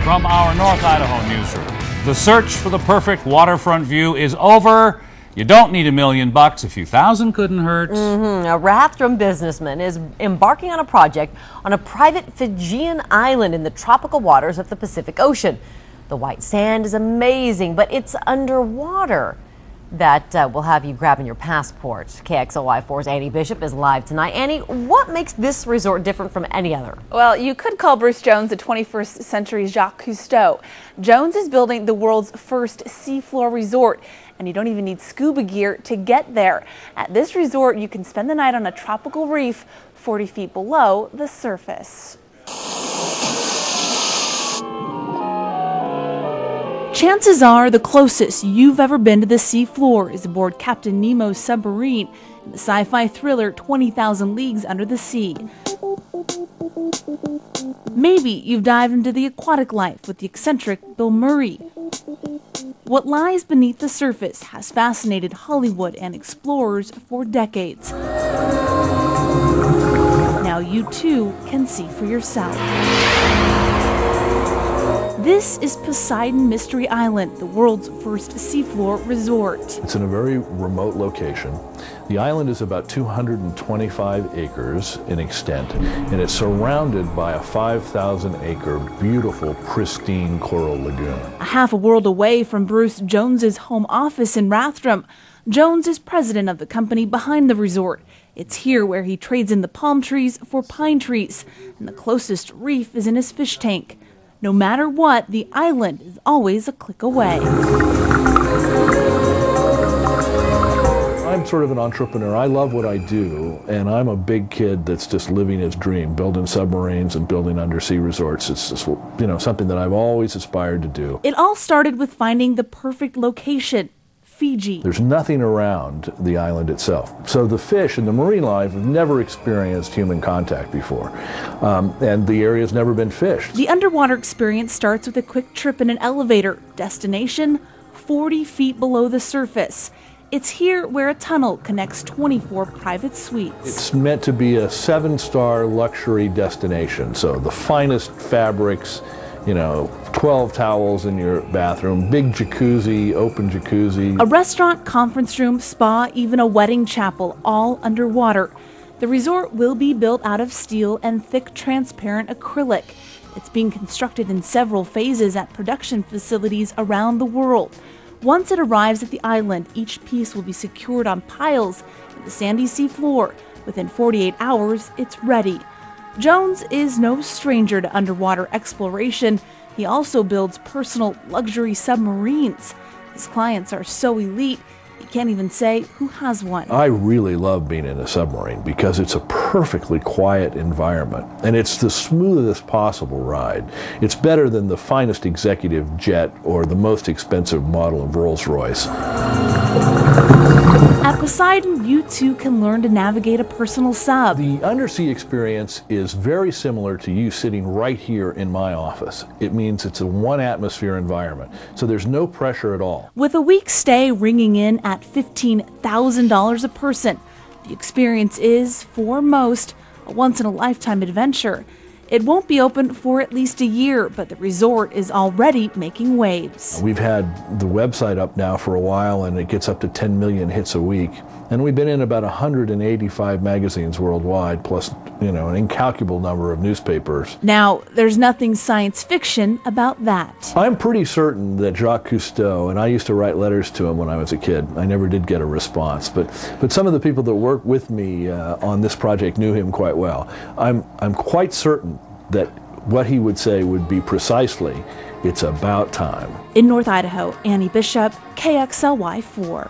From our North Idaho newsroom, the search for the perfect waterfront view is over. You don't need $1 million. A few thousand couldn't hurt. A Rathdrum businessman is embarking on a project on a private Fijian island in the tropical waters of the Pacific Ocean. The white sand is amazing, but it's underwater. That will have you grabbing your passport. KXLY4's Annie Bishop is live tonight. Annie, what makes this resort different from any other? Well, you could call Bruce Jones the 21st century Jacques Cousteau. Jones is building the world's first seafloor resort, and you don't even need scuba gear to get there. At this resort, you can spend the night on a tropical reef 40 feet below the surface. Chances are the closest you've ever been to the seafloor is aboard Captain Nemo's submarine in the sci-fi thriller 20,000 Leagues Under the Sea. Maybe you've dived into the aquatic life with the eccentric Bill Murray. What lies beneath the surface has fascinated Hollywood and explorers for decades. Now you too can see for yourself. This is Poseidon Mystery Island, the world's first seafloor resort. It's in a very remote location. The island is about 225 acres in extent, and it's surrounded by a 5,000-acre, beautiful, pristine coral lagoon. A half a world away from Bruce Jones's home office in Rathdrum, Jones is president of the company behind the resort. It's here where he trades in the palm trees for pine trees, and the closest reef is in his fish tank. No matter what, the island is always a click away. I'm sort of an entrepreneur. I love what I do, and I'm a big kid that's just living his dream, building submarines and building undersea resorts. It's just, something that I've always aspired to do. It all started with finding the perfect location. Fiji. There's nothing around the island itself. So the fish and the marine life have never experienced human contact before. And the area's never been fished. The underwater experience starts with a quick trip in an elevator. Destination, 40 feet below the surface. It's here where a tunnel connects 24 private suites. It's meant to be a 7-star luxury destination. So the finest fabrics, 12 towels in your bathroom, big jacuzzi, open jacuzzi. A restaurant, conference room, spa, even a wedding chapel, all underwater. The resort will be built out of steel and thick, transparent acrylic. It's being constructed in several phases at production facilities around the world. Once it arrives at the island, each piece will be secured on piles in the sandy sea floor. Within 48 hours, it's ready. Jones is no stranger to underwater exploration. He also builds personal luxury submarines. His clients are so elite, he can't even say who has one. I really love being in a submarine because it's a perfectly quiet environment, and it's the smoothest possible ride. It's better than the finest executive jet or the most expensive model of Rolls-Royce. At Poseidon, you too can learn to navigate a personal sub. The undersea experience is very similar to you sitting right here in my office. It means it's a one-atmosphere environment, so there's no pressure at all. With a week's stay ringing in at $15,000 a person, the experience is, for most, a once-in-a-lifetime adventure. It won't be open for at least a year, but the resort is already making waves. We've had the website up now for a while, and it gets up to 10 million hits a week. And we've been in about 185 magazines worldwide, plus, an incalculable number of newspapers. Now, there's nothing science fiction about that. I'm pretty certain that Jacques Cousteau, and I used to write letters to him when I was a kid. I never did get a response, but some of the people that work with me on this project knew him quite well. I'm quite certain that what he would say would be precisely, it's about time. In North Idaho, Annie Bishop, KXLY4.